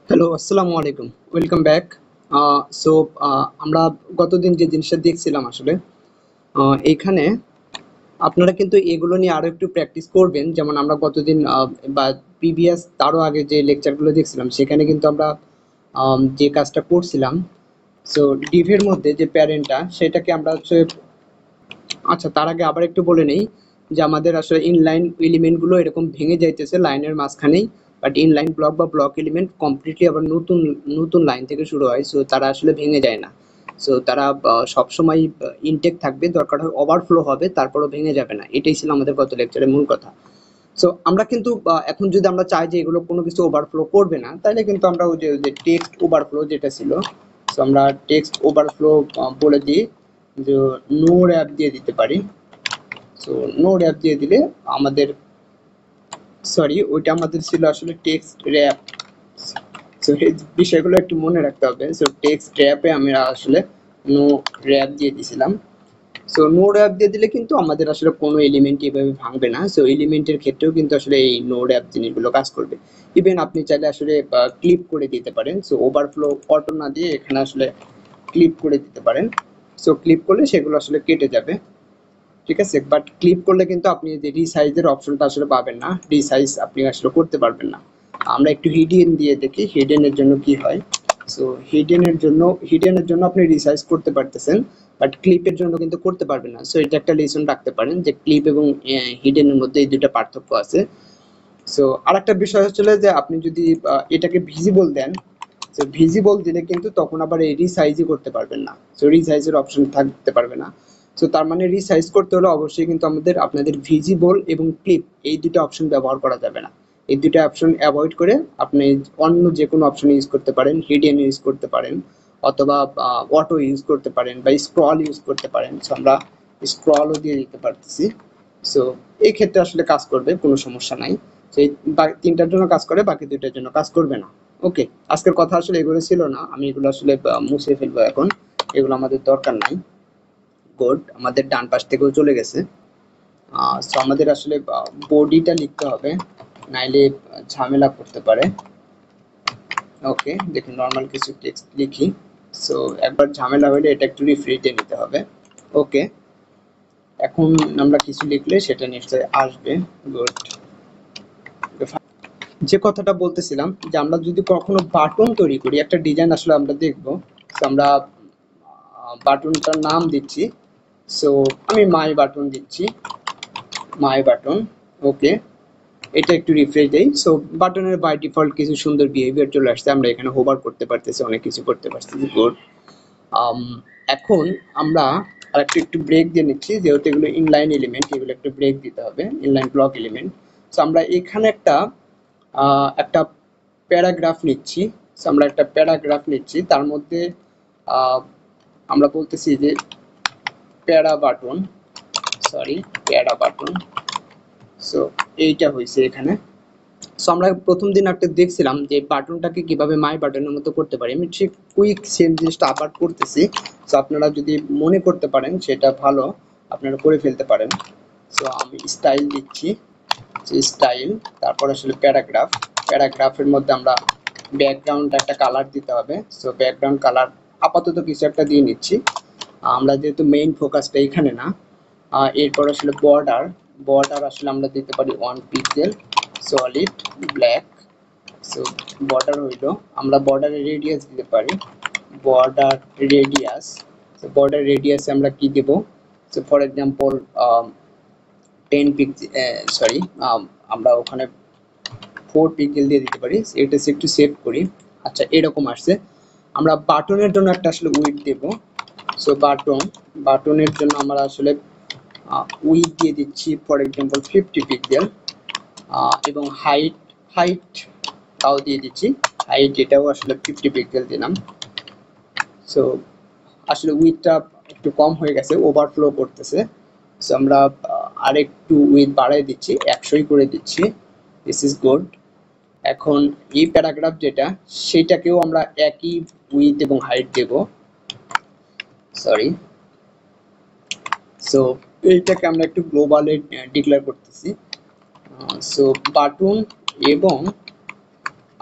Hello, আসসালামু আলাইকুম। Welcome back. So আমরা গতদিন যে জিনিসটা দেখছিলাম আসলে এইখানে আপনারা কিন্তু এগুলো নিয়ে আরো একটু প্র্যাকটিস করবেন। যেমন আমরা গতদিন বা প্রিভিয়াস তারও আগে যে লেকচারগুলো দেখছিলাম সেখানে কিন্তু আমরা যে কাজটা করছিলাম, সো ডিভের মধ্যে যে প্যারেন্টটা সেটাকে আমরা হচ্ছে আচ্ছা, তার আগে আবার একটু বলে নেই যে আমাদের আসলে ইনলাইন এলিমেন্ট গুলো এরকম ভেঙে যাইতেছে লাইনের মাঝখানেই। বাট ইনলাইন ব্লক বা ব্লক এলিমেন্ট কমপ্লিটলি আবার নতুন নতুন লাইন থেকে শুরু হয়, সো তারা আসলে ভেঙে যায় না। সো তারা সবসময় ইনটেক থাকবে, দরকার হয় ওভারফ্লো হবে, তারপরও ভেঙে যাবে না। এটাই ছিল আমাদের গত লেকচারের মূল কথা। সো আমরা কিন্তু এখন যদি আমরা চাই যে এগুলো কোনো কিছু ওভারফ্লো করবে না, তাহলে কিন্তু আমরা ওই যে টেক্সট ওভারফ্লো যেটা ছিল, সো আমরা টেক্সট ওভারফ্লো বলে দিই যে নো র্যাপ দিয়ে দিতে পারি। সো নো র্যাপ দিয়ে দিলে আমাদের, সরি ওইটা আমাদের ছিল আসলে টেক্সট র্যাপ। সো এই বিষয়গুলো একটু মনে রাখতে হবে। সো টেক্সট র্যাপে আমরা আসলে নো র্যাপ দিয়ে দিয়েছিলাম। সো নো র্যাপ দিয়ে দিলে কিন্তু আমাদের আসলে কোনো এলিমেন্ট এভাবে ভাঙবে না। সো এলিমেন্টের ক্ষেত্রেও কিন্তু আসলে এই নো র্যাপ জিনিসগুলো কাজ করবে। ইভেন আপনি চাইলে আসলে ক্লিপ করে দিতে পারেন। সো ওভারফ্লো অটো না দিয়ে এখানে আসলে ক্লিপ করে দিতে পারেন। সো ক্লিপ করলে সেগুলো আসলে কেটে যাবে। ঠিক আছে, বাট ক্লিপ করলে কিন্তু আপনি যে রিসাইজের অপশনটা আসলে পাবেন না, রিসাইজ আপনি আসলে করতে পারবেন না। আমরা একটু হিডেন দিয়ে দেখি হিডেনের জন্য কি হয়। সো হিডেনের জন্য আপনি রিসাইজ করতে পারতেছেন, বাট ক্লিপের জন্য কিন্তু করতে পারবেন না। সো এটা একটা লেসন রাখতে পারেন যে ক্লিপ এবং হিডেনের মধ্যে এই দুটো পার্থক্য আছে। সো আরেকটা বিষয় হচ্ছে যে আপনি যদি এটাকে ভিজিবল দেন, তো ভিজিবল দিলে কিন্তু তখন আবার এই রিসাইজই করতে পারবেন না। সো রিসাইজের অপশন থাকতে পারবে না। সো তার মানে রিসাইজ করতে হলে অবশ্যই কিন্তু আপনাদের ভিজিবল এবং ক্লিপ এই দুটো অপশন ব্যবহার করা যাবে না। এই দুটো অপশন অ্যাভয়েড করে আপনি অন্য যে কোনো অপশন ইউজ করতে পারেন, হিডেন ইউজ করতে পারেন, অথবা অটো ইউজ করতে পারেন, বা স্ক্রল ইউজ করতে পারেন। সো আমরা স্ক্রলও দিয়ে দিতে পারতেছি। সো এই ক্ষেত্রে আসলে কাজ করবে, কোনো সমস্যা নাই। সেই তিনটার জন্য কাজ করে, বাকি দুইটার জন্য কাজ করবে না। ওকে, আজকের কথা আসলে এগুলো ছিল না, আমি এগুলো আসলে মুছে ফেলবো এখন। এগুলো আমাদের দরকার নাই। গুড, আমাদের ডান পাশ থেকেও চলে গেছে। সো আমাদের আসলে বডিটা লিখতে হবে, নাইলে ঝামেলা করতে পারে। ওকে, দেখুন নর্মাল কিছু টেক্সট লিখি। সো একবার ঝামেলা হলে এটা একটু রিফ্রেশ দিয়ে নিতে হবে। ওকে, এখন আমরা কিছু লিখলে সেটা নিশ্চয়ই আসবে। গুড। যে কথাটা বলতেছিলাম যে আমরা যদি কখনো বাটন তৈরি করি, একটা ডিজাইন আসলে আমরা দেখবো। তো আমরা বাটনটার নাম দিচ্ছি। সো আমি মাই বাটন দিচ্ছি, মাই বাটন। ওকে, এটা একটু রিফ্রেশ দেই। সো বাটনের বাই ডিফল্ট কিছু সুন্দর বিহেভিয়ার চলে আসছে, আমরা এখানে হোভার করতে পারতেছি, অনেক কিছু করতে পারতেছি। গুড। এখন আমরা আরেকটু একটু ব্রেক দিয়ে নিচ্ছি, যেহেতু এগুলো ইনলাইন এলিমেন্ট, এগুলো একটু ব্রেক দিতে হবে, ইনলাইন ব্লক এলিমেন্ট। সো আমরা এখানে একটা প্যারাগ্রাফ নিচ্ছি। সো আমরা একটা প্যারাগ্রাফ নিচ্ছি, তার মধ্যে আহ, আমরা বলতেছি যে প্যারা বাটন, সরি প্যারা বাটন। সো এইটা হয়েছে এখানে। সো আমরা প্রথম দিন একটা দেখছিলাম যে বাটনটাকে কিভাবে মাই বাটনের মতো করতে পারি। আমি ঠিক কুইক সেম জিনিসটা আবার করতেছি। সো আপনারা যদি মনে করতে পারেন সেটা ভালো, আপনারা করে ফেলতে পারেন। সো আমি স্টাইল দিচ্ছি, স্টাইল, তারপর আসলে প্যারাগ্রাফ। প্যারাগ্রাফের মধ্যে আমরা ব্যাকগ্রাউন্ড একটা কালার দিতে হবে। সো ব্যাকগ্রাউন্ড কালার আপাতত কিছু একটা দিয়ে নিচ্ছি, আমরা যেহেতু মেইন ফোকাসটা এখানে না। এরপর আসলে বর্ডার, বর্ডার আসলে আমরা দিতে পারি 1 pixel solid black. So border হইলো, আমরা বর্ডারের রেডিয়াস দিতে পারি বর্ডার রেডিয়াস। সো বর্ডার রেডিয়াসে আমরা কি দেব, so for example 10 pixel, sorry আমরা ওখানে 4 পিক্সেল দিয়ে দিতে পারি। এটা একটু সেভ করি। আচ্ছা, এরকম আসছে। আমরা বাটনের জন্য একটা আসলে উইডথ দেব। সো বাটনের জন্য আমরা আসলে উইডথ দিয়ে দিচ্ছি ফর এক্সাম্পল 50 পিক্সেল, এবং হাইট, হাইট তাও দিয়ে দিচ্ছি, হাইট এটাও আসলে 50 পিক্সেল দিলাম। সো আসলে উইডথটা একটু কম হয়ে গেছে, ওভারফ্লো করতেছে। সো আমরা আরেকটু উইডথ বাড়াই দিচ্ছি, 100ই করে দিচ্ছি। This is good. এখন এই প্যারাগ্রাফ যেটা, সেটাকেও আমরা একই উইডথ এবং হাইট দেব, সরি। সো এইটাকে আমরা একটু গ্লোবালে ডিক্লেয়ার করতেছি। সো বাটন, এবং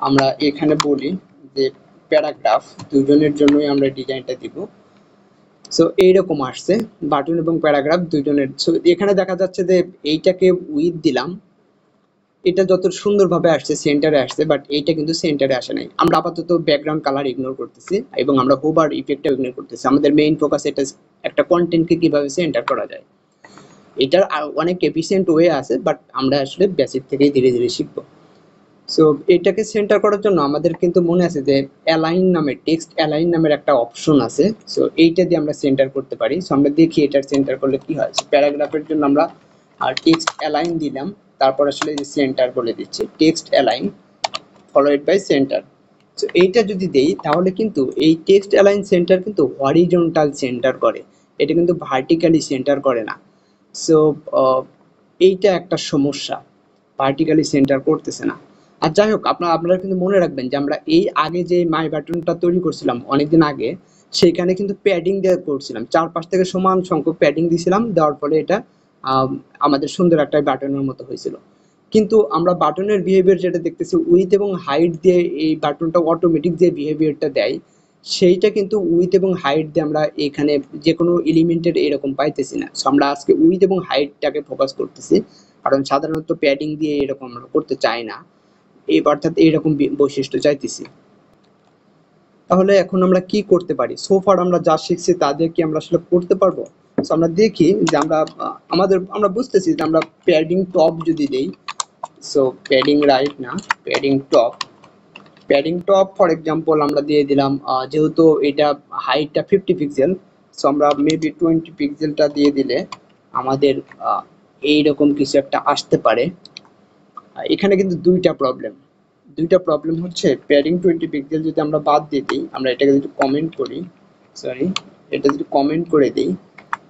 আমরা এখানে বলি যে প্যারাগ্রাফ, দুজনের জন্যই আমরা ডিজাইনটা দিব। সো এইরকম আসছে বাটন এবং প্যারাগ্রাফ দুজনের। সো এখানে দেখা যাচ্ছে যে এইটাকে উইথ দিলাম, এটা যত সুন্দরভাবে আসছে সেন্টারে আসছে, বাট এইটা কিন্তু সেন্টারে আসে নাই। আমরা আপাতত ব্যাকগ্রাউন্ড কালার ইগনোর করতেছি এবং আমরা হোভার ইফেক্টটা ইগনোর করতেছি। আমাদের মেইন ফোকাস এটা, একটা কন্টেন্টকে কিভাবে সেন্টার করা যায়। এটার অনেক এফিসিয়েন্ট ওয়ে আছে, বাট আমরা আসলে বেসিক থেকেই ধীরে ধীরে শিখবো। সো এটাকে সেন্টার করার জন্য আমাদের কিন্তু মনে আছে যে অ্যালাইন নামের, টেক্সট অ্যালাইন নামের একটা অপশন আছে। সো এইটা দিয়ে আমরা সেন্টার করতে পারি। সো আমরা দেখি এটার সেন্টার করলে কি হয়। প্যারাগ্রাফের জন্য আমরা টেক্সট অ্যালাইন দিলাম, তারপর আসলে যে সেন্টার বলে দিচ্ছি text align followed by centre. So এইটা যদি দেই তাহলে কিন্তু এই টেক্সট অ্যালাইন সেন্টার কিন্তু হরিজন্টাল সেন্টার করে, এটা কিন্তু ভার্টিক্যালি সেন্টার করে না। সো এইটা একটা সমস্যা, ভার্টিক্যালি সেন্টার করতেছে না। আর যাই হোক, আপনারা কিন্তু মনে রাখবেন যে আমরা এই আগে যে মাই বাটনটা তৈরি করছিলাম অনেকদিন আগে, সেখানে কিন্তু প্যাডিং দিয়ে করছিলাম, 4-5 থেকে সমান সংখ্যক প্যাডিং দিয়েছিলাম, দেওয়ার ফলে এটা আমাদের সুন্দর একটা বাটনের মতো হয়েছিল। কিন্তু আমরা বাটনের বিহেভিয়ার যেটা দেখতেছি উইথ এবং হাইট দিয়ে এই বাটনটা অটোমেটিক যে বিহেভিয়ারটা দেয়, সেইটা কিন্তু উইথ এবং হাইট দিয়ে আমরা এখানে যে কোনো এলিমেন্টের এরকম পাইতেছি না। সো আমরা আজকে উইথ এবং হাইটটাকে ফোকাস করতেছি, কারণ সাধারণত প্যাডিং দিয়ে এরকম আমরা করতে চাই না, এই অর্থাৎ এইরকম বৈশিষ্ট্য চাইতেছি। তাহলে এখন আমরা কি করতে পারি? সো ফার আমরা যা শিখছি তা দিয়ে কি আমরা আসলে করতে পারবো? সো আমরা দেখি যে আমরা বুঝতেছি যে আমরা প্যাডিং টপ যদি দেই, সো প্যাডিং রাইট না, প্যাডিং টপ ফর এক্সাম্পল আমরা দিয়ে দিলাম, যেহেতু এটা হাইটটা 50 পিক্সেল, সো আমরা মেবি 20 পিক্সেলটা দিয়ে দিলে আমাদের এইরকম কিছু একটা আসতে পারে। এখানে কিন্তু দুইটা প্রবলেম হচ্ছে, প্যাডিং 20 পিক্সেল যদি আমরা বাদ দিয়ে দিই, আমরা এটাকে যদি কমেন্ট করি, এটা যদি কমেন্ট করে দিই,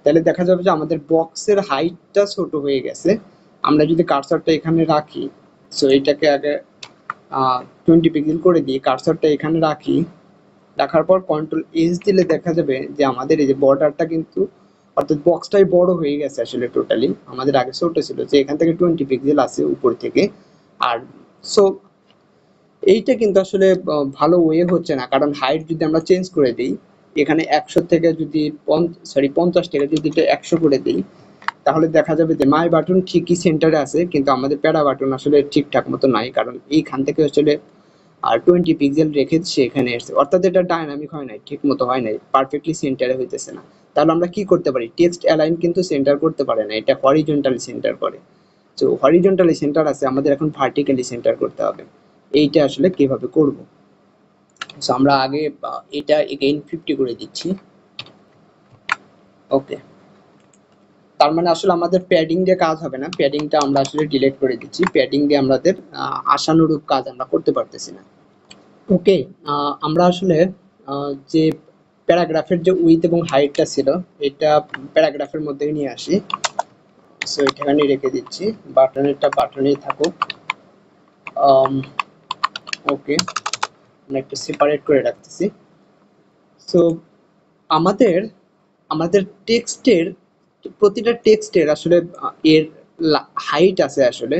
তাহলে দেখা যাবে যে আমাদের বক্সের হাইটটা ছোট হয়ে গেছে। আমরা যদি কার্সারটা এখানে রাখি, সো এটাকে আগে 20 পিক্সেল করে দিই, কার্সারটা এখানে রাখার পর কন্ট্রোল এস দিলে দেখা যাবে যে আমাদের এই যে বর্ডারটা কিন্তু, অর্থাৎ বক্সটাই বড় হয়ে গেছে আসলে টোটালি। আমাদের আগে ছোট ছিল, যে এখান থেকে 20 পিক্সেল আছে উপর থেকে। আর সো এইটা কিন্তু আসলে ভালো ওয়ে হচ্ছে না, কারণ হাইট যদি আমরা চেঞ্জ করে দিই, এখানে 100 থেকে যদি 50 থেকে যদি এটা 100 করে দিই, তাহলে দেখা যাবে যে মাই বাটন ঠিকই সেন্টারে আছে, কিন্তু আমাদের প্যারা বাটন আসলে ঠিকঠাক মতো নাই, কারণ এইখান থেকে আসলে 20 পিক্সেল রেখেছে এখানে এসছে, অর্থাৎ এটা ডাইনামিক হয় নাই, ঠিক মতো হয় নাই, পারফেক্টলি সেন্টারে হইতেছে না। তাহলে আমরা কি করতে পারি? টেক্সট অ্যালাইন কিন্তু সেন্টার করতে পারে না, এটা হরিজন্টালি সেন্টার করে। তো হরিজন্টালি সেন্টার আছে, আমাদের এখন ভার্টিক্যালি সেন্টার করতে হবে। এইটা আসলে কিভাবে করব? সো আমরা আগে এটা এগেইন 50 করে দিচ্ছি। ওকে, তার মানে আসলে আমাদের প্যাডিং দিয়ে কাজ হবে না, প্যাডিংটা আমরা আসলে ডিলিট করে দিচ্ছি, প্যাডিং দিয়ে আমাদের আশানুরূপ কাজ আমরা করতে পারতেছি না। ওকে, আমরা আসলে যে প্যারাগ্রাফের যে উইথ এবং হাইটটা ছিল, এটা প্যারাগ্রাফের মধ্যে নিয়ে আসি। সো এখানে রেখে দিচ্ছি, বাটনেরটা বাটনেই থাকুক। ওকে, আমরা একটু সেপারেট করে রাখতেছি। সো আমাদের আমাদের টেক্সটের, প্রতিটা টেক্সটের আসলে এর হাইট আছে আসলে।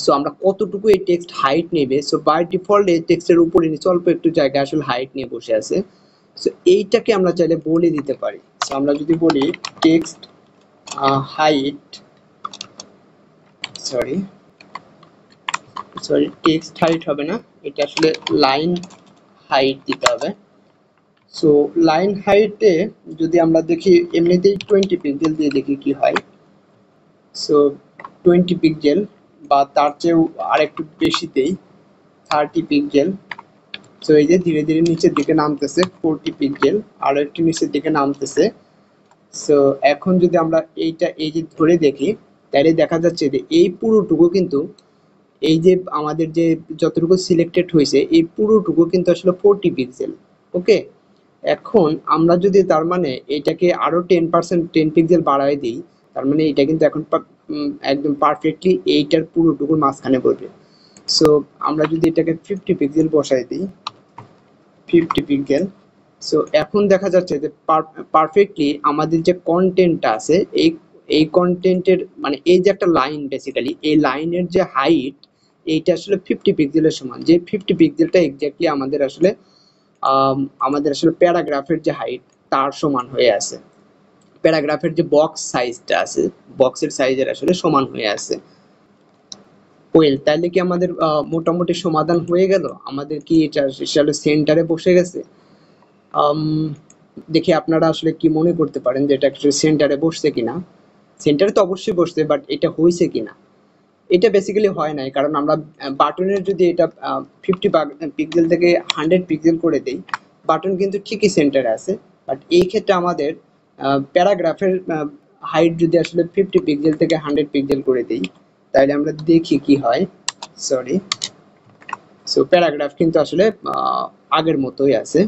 সো আমরা কতটুকু এই টেক্সট হাইট নেবে, সো বাই ডিফল্ট এই টেক্সটের উপরে নিচে অল্প একটু জায়গা আসলে হাইট নিয়ে বসে আছে। সো এইটাকে আমরা চাইলে বলে দিতে পারি। সো আমরা যদি বলি text height, sorry text height হবে না, এটা আসলে লাইন হাইট দিতে হবে। সো লাইন হাইটে যদি আমরা দেখি এমনিতেই 20 পিক্সেল দিয়ে দেখি কি হয়। সো 20 পিক্সেল বা তার চেয়েও আরেকটু বেশি দেই, 30 পিক্সেল। সো এই যে ধীরে ধীরে নিচের দিকে নামতেছে, 40 পিক্সেল, আরো একটু নিচের দিকে নামতেছে। সো এখন যদি আমরা এইটা এই যে ধরে দেখি, তাহলে দেখা যাচ্ছে যে এই পুরোটুকু কিন্তু, এই যে আমাদের যে যতটুকু সিলেক্টেড হয়েছে এই পুরোটুকু কিন্তু আসলে 40 পিক্সেল। ওকে, এখন আমরা যদি তার মানে এটাকে আরো 10 পিক্সেল বাড়ায় দিই, তার মানে এটা কিন্তু এখন একদম পারফেক্টলি এইটার পুরোটুকুর মাঝখানে পড়বে। সো আমরা যদি এটাকে 50 পিক্সেল বসাই দিই, 50 পিক্সেল, সো এখন দেখা যাচ্ছে যে পারফেক্টলি আমাদের যে কন্টেন্টটা আছে, এই কন্টেন্টের মানে এই যে একটা লাইন, বেসিক্যালি এই লাইনের যে হাইট, এইটা আসলে 50 পিক্সেলের সমান, যে 50 পিক্সেলটা এক্স্যাক্টলি আমাদের আসলে প্যারাগ্রাফের যে হাইট তার সমান হয়ে আছে, প্যারাগ্রাফের যে বক্স সাইজটা আছে বক্সের সাইজের আসলে সমান হয়ে আছে। ওয়েল, তাহলে কি আমাদের মোটামুটি সমাধান হয়ে গেল? আমাদের কি এটা আসলে সেন্টারে বসে গেছে? আম, দেখি আপনারা আসলে কি মনে করতে পারেন যে এটা অ্যাকচুয়ালি সেন্টারে বসছে কিনা। সেন্টারে তো অবশ্যই বসছে, বাট এটা হয়েছে কিনা? এটা বেসিক্যালি হয় নাই, কারণ আমরা বাটনের যদি এটা 50 পিক্সেল থেকে 100 পিক্সেল করে দেই, বাটন কিন্তু ঠিকই সেন্টারে আছে। বাট এই ক্ষেত্রে আমাদের প্যারাগ্রাফের হাইট যদি আসলে 50 পিক্সেল থেকে 100 পিক্সেল করে দিই, তাহলে আমরা দেখি কি হয়। সরি, সো প্যারাগ্রাফ কিন্তু আসলে আগের মতোই আছে,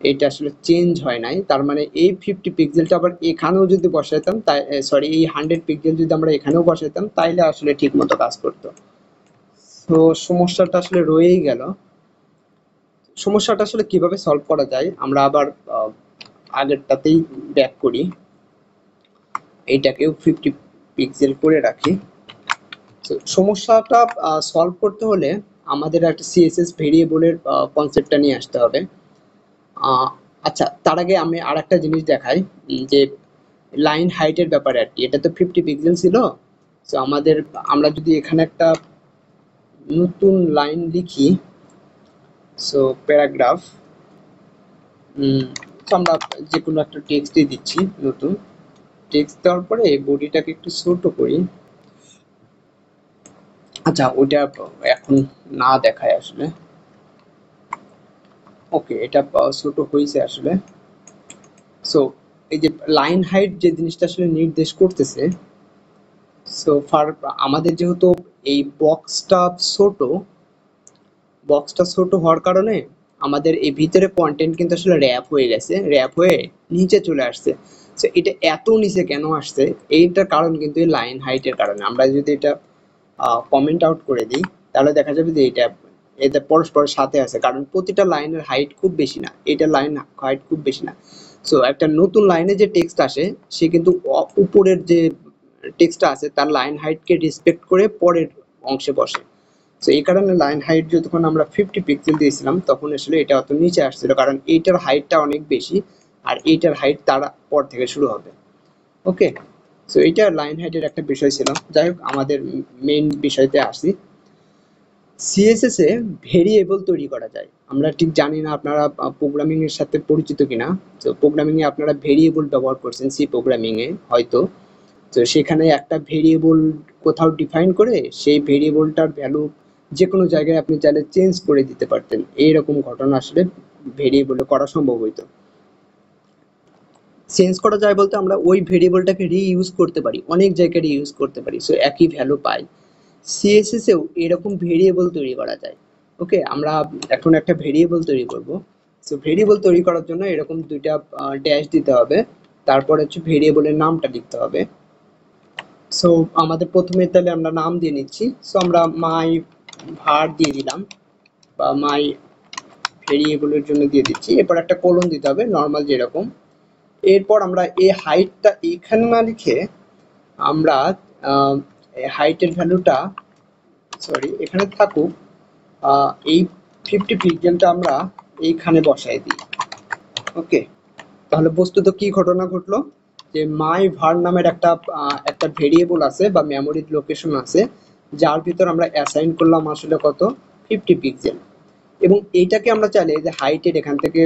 এটা আসলে চেঞ্জ হয় নাই। তার মানে এই 50 পিক্সেলটা আবার এখানেও যদি বসাইতাম, তাই সরি এই 100 পিক্সেল যদি আমরা এখানেও বসাইতাম, তাইলে আসলে ঠিক মতো কাজ করতো। তো সমস্যাটা আসলে রয়েই গেল। সমস্যাটা আসলে কিভাবে সলভ করা যায়, আমরা আবার আগেরটাতেই ব্যাক করি, এইটাকেও 50 পিক্সেল করে রাখি। তো সমস্যাটা সলভ করতে হলে আমাদের একটা সিএসএস ভেরিয়েবলের কনসেপ্টটা নিয়ে আসতে হবে। আচ্ছা, তার আগে আমি আর একটা জিনিস দেখাই, যে লাইন হাইটের ব্যাপারে আর কি। এটা তো 50 পিক্সেল ছিল, তো আমরা যদি এখানে একটা নতুন লাইন লিখি, সো প্যারাগ্রাফ, তো আমরা যে কোনো একটা টেক্সটই দিচ্ছি, নতুন টেক্সট দেওয়ার পরে বডিটাকে একটু ছোট করি। আচ্ছা, ওটা এখন না দেখায় আসলে। ওকে, এটা ছোট হয়েছে আসলে। সো এই যে লাইন হাইট যে জিনিসটা আসলে নির্দেশ করতেছে, সো ফার আমাদের যেহেতু এই বক্সটা ছোট হওয়ার কারণে আমাদের এই ভিতরে কন্টেন্ট কিন্তু আসলে র্যাপ হয়ে গেছে, র্যাপ হয়ে নিচে চলে আসছে। সো এটা এত নিচে কেন আসছে, এইটার কারণ কিন্তু এই লাইন হাইটের কারণে। আমরা যদি এটা কমেন্ট আউট করে দিই, তাহলে দেখা যাবে যে এটা পরস্পরের সাথে আছে, কারণ প্রতিটা লাইনের হাইট খুব বেশি না, এটা লাইন হাইট খুব বেশি না। সো একটা নতুন লাইনে যে টেক্সট আসে, সে কিন্তু উপরের যে টেক্সটটা আছে তার লাইন হাইটকে রেসপেক্ট করে পরের অংশে বসে। তো এই কারণে লাইন হাইট যতক্ষণ আমরা 50 পিক্সেল দিয়েছিলাম, তখন আসলে এটা অত নিচে আসছিল, কারণ এইটার হাইটটা অনেক বেশি, আর এইটার হাইট তার পর থেকে শুরু হবে। ওকে, সো এইটা লাইন হাইটের একটা বিষয় ছিল। যাই হোক, আমাদের মেইন বিষয়তে আসি। সিএসএস এ ভেরিয়েবল তৈরি করা যায়। আমরা ঠিক জানি না আপনারা প্রোগ্রামিং এর সাথে পরিচিত কিনা। তো প্রোগ্রামিং এ আপনারা ভেরিয়েবল ব্যবহার করছেন সি প্রোগ্রামিং এ হয়তো। তো সেখানে একটা ভেরিয়েবল কোথাও ডিফাইন করে সেই ভেরিয়েবলটার ভ্যালু যে কোনো জায়গায় আপনি চাইলে চেঞ্জ করে দিতে পারতেন। এইরকম ঘটনা আসলে ভেরিয়েবলে করা সম্ভব হইতো। চেঞ্জ করা যায় বলতে আমরা ওই ভেরিয়েবলটাকে রিইউজ করতে পারি, অনেক জায়গায় রিইউজ করতে পারি, সো একই ভ্যালু পাই। সিএসএস এও এরকম ভেরিয়েবল তৈরি করা যায়। ওকে, আমরা এখন একটা ভেরিয়েবল তৈরি করব। সো ভেরিয়েবল তৈরি করার জন্য এরকম দুইটা ড্যাশ দিতে হবে, তারপর হচ্ছে ভেরিয়েবলের নামটা লিখতে হবে। সো আমাদের প্রথমে তাহলে আমরা নাম দিয়ে নিচ্ছি। সো আমরা মাই ভার দিয়ে দিলাম, বা মাই ভেরিয়েবলের জন্য দিয়ে দিচ্ছি। এরপর একটা কোলন দিতে হবে নর্মাল যেরকম। এরপর আমরা এই হাইটটা এখানে না লিখে আমরা হাইটের ভ্যালুটা, সরি এখানে থাকুক, এই 50 পিক্সেলটা আমরা এইখানে বসাই দিই। ওকে, তাহলে বস্তুত কি ঘটনা ঘটলো, যে মাই ভার নামের একটা ভেরিয়েবল আছে বা মেমোরি লোকেশন আছে, যার ভিতর আমরা অ্যাসাইন করলাম আসলে কত, 50 পিক্সেল। এবং এইটাকে আমরা চাইলে যে হাইটের এখান থেকে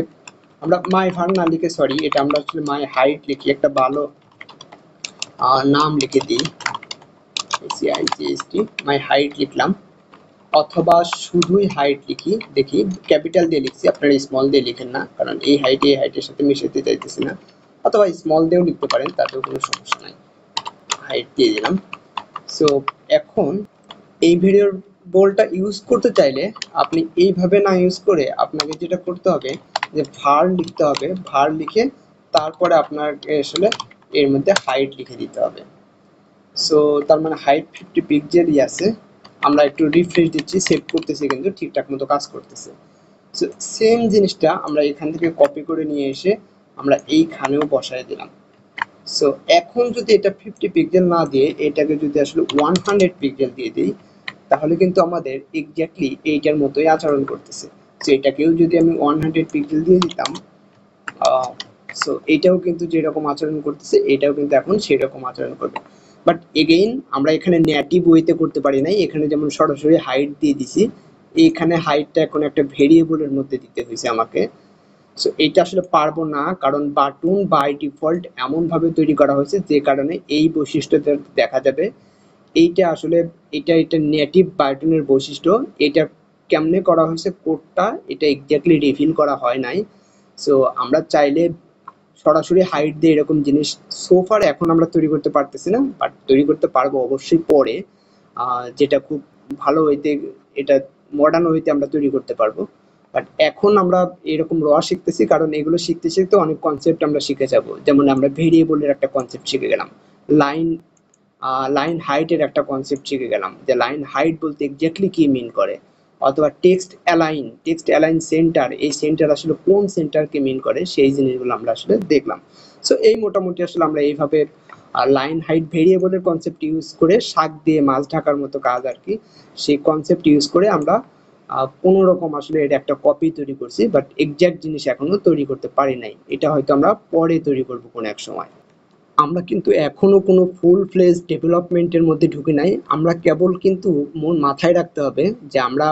আমরা মাই ভার না লিখে, সরি এটা আমরা আসলে মাই হাইট লিখি, একটা ভালো নাম লিখে দিই, সিআইজিএসটি মাই হাইট লিখলাম। অথবা শুধুই হাইট লিখি, দেখি ক্যাপিটাল দিয়ে লিখছি, আপনারা স্মল দিয়ে লিখেন না, কারণ এই হাইটের সাথে মিশাতে চাইতেছি না। অথবা স্মল দিয়েও লিখতে পারেন, তাতেও কোনো সমস্যা নাই। হাইট দিয়ে দিলাম। সো এখন এই ভেরিয়েবলটা ইউজ করতে চাইলে আপনি এইভাবে না ইউজ করে আপনাকে যেটা করতে হবে, যে ভার লিখতে হবে, ভার লিখে তারপরে আপনাকে আসলে এর মধ্যে হাইট লিখে দিতে হবে। সো তার মানে হাইট 50 পিক্সেলই আছে। আমরা একটু রিফ্রেশ দিচ্ছি, সেভ করতেছি, কিন্তু ঠিকঠাক মতো কাজ করতেছে। সো সেম জিনিসটা আমরা এখান থেকে কপি করে নিয়ে এসে আমরা এইখানেও বসাই দিলাম। সো এখন যদি এটা 50 পিক্সেল না দিয়ে এটাকে যদি আসলে 100 পিক্সেল দিয়ে দিই, তাহলে কিন্তু আমাদের এক্স্যাক্টলি এইটার মতোই আচরণ করতেছে। তো এটাকেও যদি আমি 100 পিক্সেল দিয়ে দিতাম, সো এটাও কিন্তু যেরকম আচরণ করতেছে এটাও কিন্তু এখন সেরকম আচরণ করবে। বাট এগেইন আমরা এখানে নেটিভ ওয়েতে করতে পারি নাই, এখানে যেমন সরাসরি হাইট দিয়ে দিছি, এইখানে হাইটটা এখন একটা ভেরিয়েবলের মধ্যে দিতে হয়েছে আমাকে। সো এইটা আসলে পারবো না, কারণ বাটন বাই ডিফল্ট এমনভাবে তৈরি করা হয়েছে যে কারণে এই বৈশিষ্ট্যটা দেখা যাবে। এইটা আসলে এটা নেটিভ বাটনের বৈশিষ্ট্য। এটা কেমনে করা হয়েছে কোডটা, এটা এক্স্যাক্টলি রিভিল করা হয় নাই। সো আমরা চাইলে সরাসরি হাইট দিয়ে এরকম জিনিস সোফার এখন আমরা তৈরি করতে পারতেছি না, বাট তৈরি করতে পারবো অবশ্যই পরে, যেটা খুব ভালো হইতে, এটা মডার্ন হইতে আমরা তৈরি করতে পারবো। বাট এখন আমরা এরকম র শিখতেছি, কারণ এগুলো শিখতে শিখতে অনেক কনসেপ্ট আমরা শিখে যাব। যেমন আমরা ভেরিয়েবলের একটা কনসেপ্ট শিখে গেলাম, লাইন লাইন হাইটের একটা কনসেপ্ট শিখে গেলাম, যে লাইন হাইট বলতে এক্স্যাক্টলি কি মিন করে, অথবা টেক্সট অ্যালাইন সেন্টার, এই সেন্টার আসলে কোন সেন্টারকে মিন করে, সেই জিনিসগুলো আমরা আসলে দেখলাম। সো এই মোটামুটি আসলে আমরা এইভাবে লাইন হাইট ভেরিয়েবলের কনসেপ্ট ইউজ করে শাক দিয়ে মাছ ঢাকার মতো কাজ আর কি, সেই কনসেপ্ট ইউজ করে আমরা কোনো রকম আসলে এটা একটা কপি তৈরি করছি, বাট এক্সাক্ট জিনিস এখনো তৈরি করতে পারি নাই। এটা হয়তো আমরা পরে তৈরি করবো কোনো এক সময়। আমরা কিন্তু এখনো কোনো ফুল ফ্লেজ ডেভেলপমেন্টের মধ্যে ঢুকি নাই। আমরা কেবল কিন্তু মাথায় রাখতে হবে যে আমরা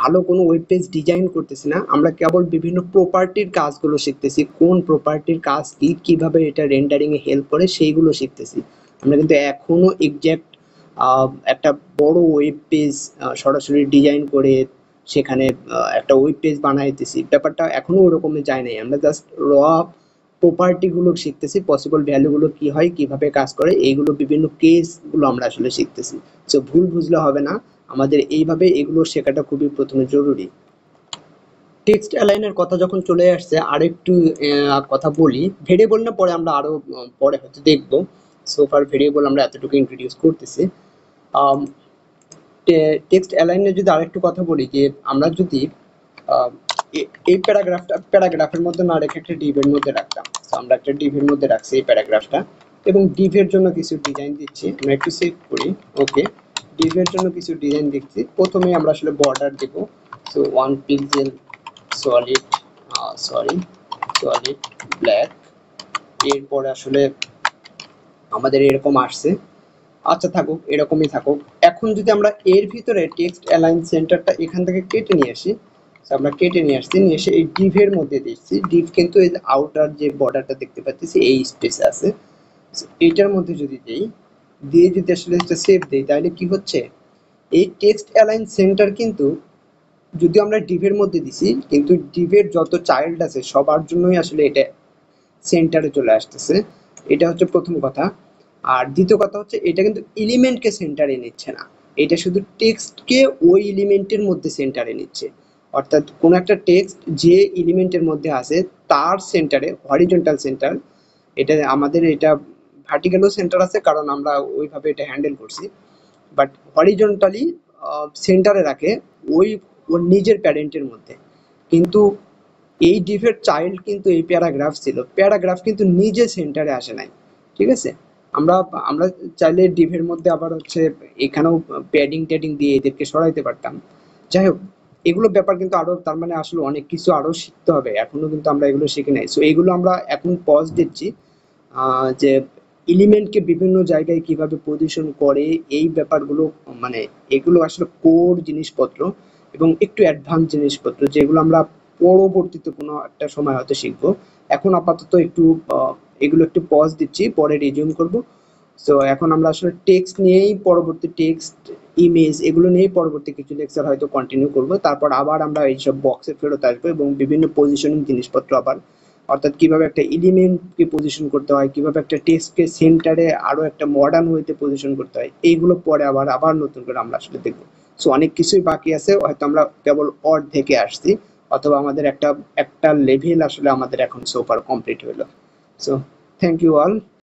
ভালো কোনো ওয়েব পেজ ডিজাইন করতেছি না, আমরা কেবল বিভিন্ন প্রপার্টির কাজগুলো শিখতেছি, কোন প্রপার্টির কাজ কি, কিভাবে এটা রেন্ডারিং এ হেল্প করে সেইগুলো শিখতেছি। আমরা কিন্তু এখনো এক্সাক্ট একটা বড় ওয়েব পেজ সরাসরি ডিজাইন করে সেখানে একটা ওয়েব পেজ বানাইতেছি, ব্যাপারটা এখনো ওরকমই যায় নাই। আমরা জাস্ট র প্রপার্টি গুলো শিখতেছি, পসিবল ভ্যালু গুলো কি হয়, কিভাবে কাজ করে, এইগুলো বিভিন্ন কেস গুলো আমরা আসলে শিখতেছি। সো ভুল বুঝলে হবে না, আমাদের এইভাবে এগুলো শেখাটা খুবই প্রথমে জরুরি। টেক্সট অ্যালাইনের কথা যখন চলে আসছে, আরেকটু কথা বলি। ভেরিয়েবল না পরে আমরা আরো পরে হয়তো দেখবো, সোফার ভেরিয়েবল আমরা এতটুকু ইন্ট্রোডিউস করতেছি। টেক্সট অ্যালাইনের যদি আরেকটু কথা বলি, যে আমরা যদি এই প্যারাগ্রাফের মধ্যে না রেখে একটা ডিভের মধ্যে রাখতাম, তো আমরা একটা ডিভের মধ্যে রাখছি এই প্যারাগ্রাফটা, এবং ডিভের জন্য কিছু ডিজাইন দিচ্ছি। আমরা একটু সেভ করি, ওকে। ডিভের জন্য কিছু ডিজাইন দিচ্ছি। প্রথমে আমরা আসলে বর্ডার দেব, so 1 pixel solid solid black. এরপরে আসলে আমাদের এরকম আসছে, আচ্ছা থাকুক, এরকমই থাকুক। এখন যদি আমরা এর ভিতরে টেক্সট অ্যালাইন সেন্টারটা এখান থেকে কেটে নিয়ে আসি, আমরা কেটে নিয়ে আসছি, নিয়ে এসে এই ডিভের মধ্যে দিচ্ছি। ডিভ কিন্তু এই আউটার যে বর্ডারটা দেখতে পাচ্ছি এই স্পেসে আছে, এইটার মধ্যে যদি দিই, দিয়ে যদি আসলে এটা সেভ দিই, তাহলে কি হচ্ছে, এই টেক্সট অ্যালাইন সেন্টার কিন্তু যদি আমরা ডিভের মধ্যে দিছি, কিন্তু ডিভের যত চাইল্ড আছে সবার জন্যই আসলে এটা সেন্টারে চলে আসতেছে। এটা হচ্ছে প্রথম কথা। আর দ্বিতীয় কথা হচ্ছে, এটা কিন্তু এলিমেন্টকে সেন্টারে নিচ্ছে না, এটা শুধু টেক্সটকে ওই এলিমেন্টের মধ্যে সেন্টারে নিচ্ছে। অর্থাৎ কোনো একটা টেক্সট যে এলিমেন্টের মধ্যে আছে তার সেন্টারে, হরিজন্টাল সেন্টার, এটা আমাদের এটা ভার্টিক্যালও সেন্টার আছে, কারণ আমরা ওইভাবে এটা হ্যান্ডেল করছি, বাট হরিজন্টালি সেন্টারে রাখে ওই ওর নিজের প্যারেন্টের মধ্যে। কিন্তু এই ডিভের চাইল্ড কিন্তু এই প্যারাগ্রাফ ছিল, প্যারাগ্রাফ কিন্তু নিজে সেন্টারে আসে নাই, ঠিক আছে। আমরা আমরা চাইলে ডিভের মধ্যে আবার হচ্ছে এখানেও প্যাডিং ট্যাডিং দিয়ে এদেরকে সরাইতে পারতাম। যাই হোক, এগুলো ব্যাপার কিন্তু আরো, তার মানে আসলে অনেক কিছু আরো শিখতে হবে, এখনো কিন্তু আমরা এগুলো শিখি নাই। সো এগুলো আমরা এখন পজ দিচ্ছি, যে এলিমেন্টকে বিভিন্ন জায়গায় কিভাবে পজিশন করে, এই ব্যাপারগুলো, মানে এগুলো আসলে কোর জিনিসপত্র এবং একটু অ্যাডভান্স জিনিসপত্র, যেগুলো আমরা পরবর্তীতে কোনো একটা সময় হয়তো শিখবো। এখন আপাতত একটু এগুলো একটু পজ দিচ্ছি, পরে রিজিউম করব। সো এখন আমরা আসলে টেক্সট নিয়েই, পরবর্তী টেক্সট ইমেজ এগুলো নিয়েই পরবর্তী কিছু লেকচার হয়তো কন্টিনিউ করব। তারপর আবার আমরা এইসব বক্সে ফেরত আসবো এবং বিভিন্ন পজিশনিং জিনিসপত্র আবার, অর্থাৎ কিভাবে একটা এলিমেন্টকে পজিশন করতে হয়, কিভাবে একটা টেক্সটকে সেন্টারে আরো একটা মডার্ন ওয়েতে পজিশন করতে হয়, এইগুলো পরে আবার আবার নতুন করে আমরা আসলে দেখবো। সো অনেক কিছুই বাকি আছে, হয়তো আমরা কেবল অর্ধেকে আসছি, অথবা আমাদের একটা একটা লেভেল আসলে আমাদের এখন সোফার কমপ্লিট হলো। So thank you all.